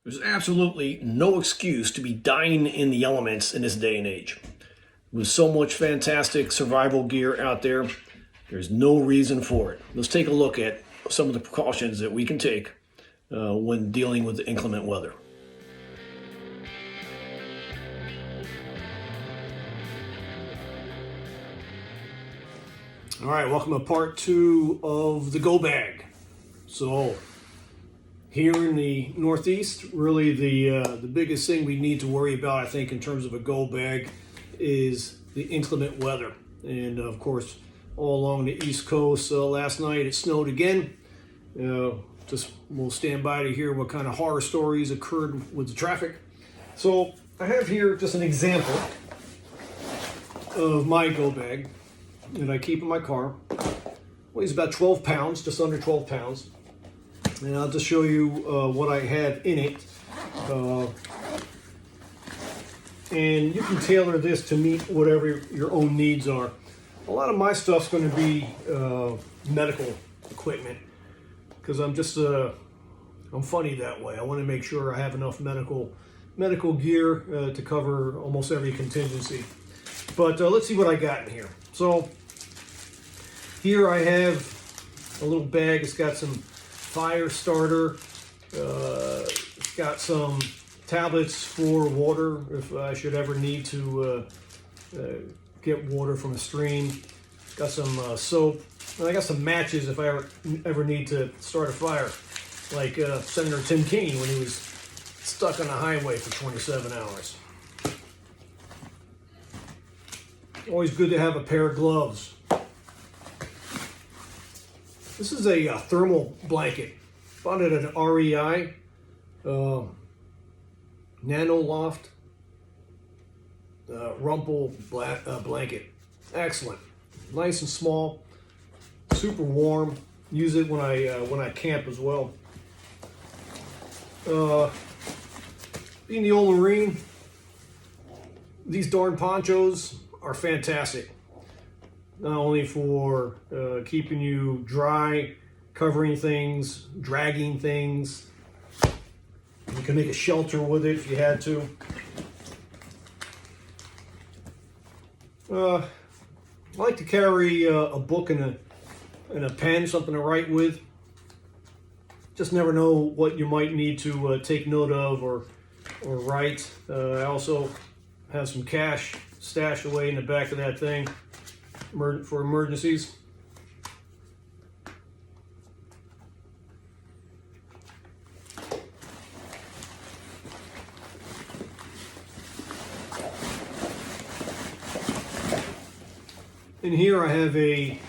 There's absolutely no excuse to be dying in the elements in this day and age. With so much fantastic survival gear out there, there's no reason for it. Let's take a look at some of the precautions that we can take when dealing with the inclement weather. All right, welcome to part 2 of the go bag. So here in the Northeast, really the biggest thing we need to worry about, I think, in terms of a go bag is the inclement weather. And of course, all along the East Coast, last night it snowed again. Just we'll stand by to hear what kind of horror stories occurred with the traffic. So I have here just an example of my go bag that I keep in my car. Weighs about 12 pounds, just under 12 pounds. And I'll just show you what I have in it. And you can tailor this to meet whatever your own needs are. A lot of my stuff's going to be medical equipment, because I'm funny that way. I want to make sure I have enough medical gear to cover almost every contingency. But let's see what I got in here. So here I have a little bag. It's got some fire starter. It's got some tablets for water if I should ever need to get water from a stream. It's got some soap. And I got some matches if I ever need to start a fire, like Senator Tim Kaine when he was stuck on the highway for 27 hours. Always good to have a pair of gloves. This is a thermal blanket. Bought it at an REI, Nano Loft Rumple blanket. Excellent, nice and small, super warm. Use it when I camp as well. Being the old Marine, these darn ponchos are fantastic. Not only for keeping you dry, covering things, dragging things. You can make a shelter with it if you had to. I like to carry a book and a pen, something to write with. Just never know what you might need to take note of or write. I also have some cash stashed away in the back of that thing for emergencies. In here I have a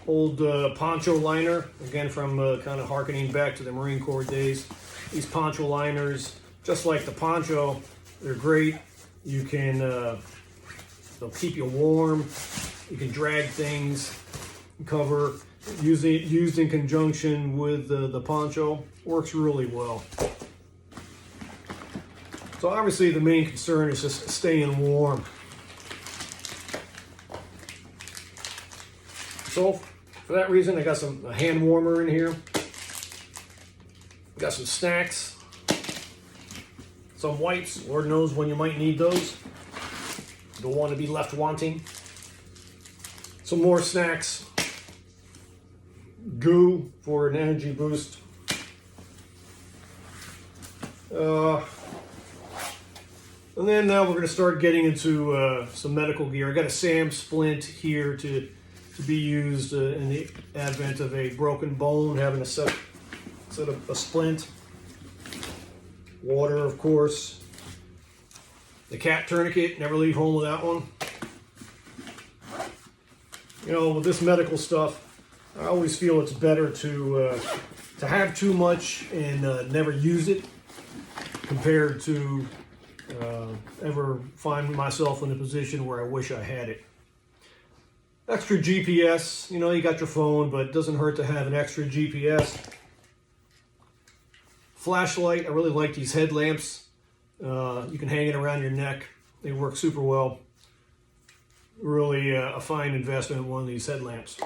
old Poncho Liner, again from kind of harkening back to the Marine Corps days. These Poncho Liners, just like the poncho, they're great. You can, they'll keep you warm. You can drag things, cover. Used in conjunction with the poncho, works really well. So obviously the main concern is just staying warm. So for that reason, I got a hand warmer in here. Got some snacks, some wipes. Lord knows when you might need those. Don't want to be left wanting. Some more snacks. Goo for an energy boost. And then now we're going to start getting into some medical gear. I got a SAM splint here to be used in the advent of a broken bone, having a set of a splint. Water, of course. The cat tourniquet, never leave home without one. You know, with this medical stuff, I always feel it's better to have too much and never use it, compared to ever find myself in a position where I wish I had it. Extra GPS, you know, you got your phone, but it doesn't hurt to have an extra GPS. Flashlight, I really like these headlamps. You can hang it around your neck. They work super well. Really a fine investment in one of these headlamps.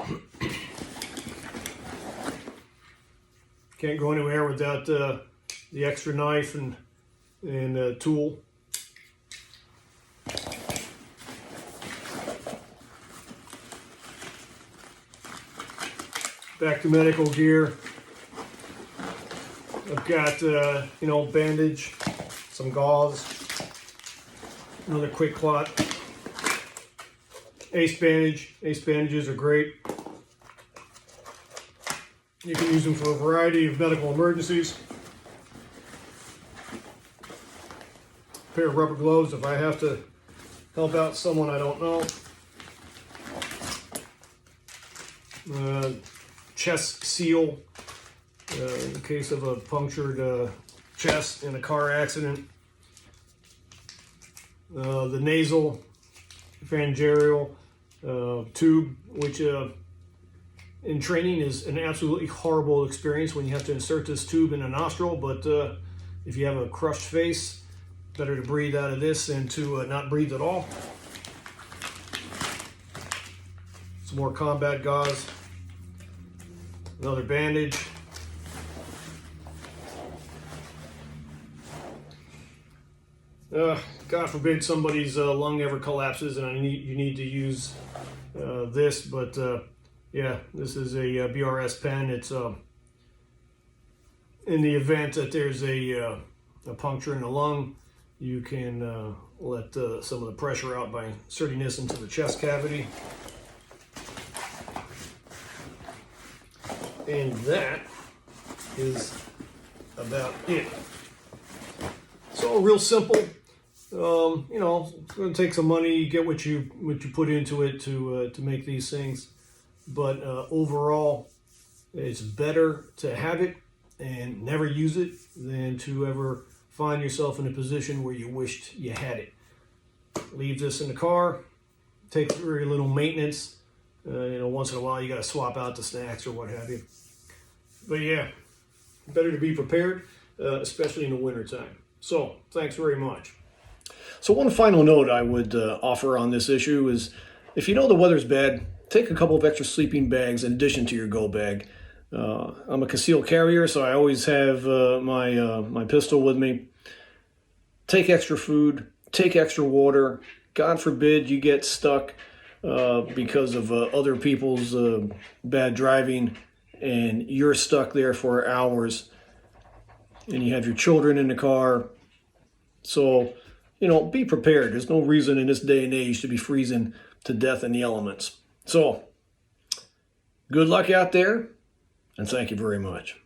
Can't go anywhere without the extra knife and and a tool. Back to medical gear. I've got, bandage, some gauze, another quick clot, ace bandage. Ace bandages are great. You can use them for a variety of medical emergencies. A pair of rubber gloves if I have to help out someone I don't know. Chest seal. In the case of a punctured chest in a car accident. The nasal pharyngeal tube, which in training is an absolutely horrible experience when you have to insert this tube in a nostril, but if you have a crushed face, better to breathe out of this than to not breathe at all. Some more combat gauze. Another bandage. God forbid somebody's lung ever collapses and you need to use this, but yeah, this is a BRS pen. It's in the event that there's a puncture in the lung, you can let some of the pressure out by inserting this into the chest cavity. And that is about it. So real simple. It's going to take some money. You get what you put into it to make these things, but overall, it's better to have it and never use it than to ever find yourself in a position where you wished you had it. Leave this in the car. Takes very little maintenance. Once in a while you got to swap out the snacks or what have you. But yeah, better to be prepared, especially in the wintertime. So, thanks very much. So one final note I would offer on this issue is, if you know the weather's bad, take a couple of extra sleeping bags in addition to your go bag. I'm a concealed carrier, so I always have my pistol with me. Take extra food, take extra water. God forbid you get stuck because of other people's bad driving and you're stuck there for hours and you have your children in the car. So, be prepared. There's no reason in this day and age to be freezing to death in the elements. So, good luck out there, and thank you very much.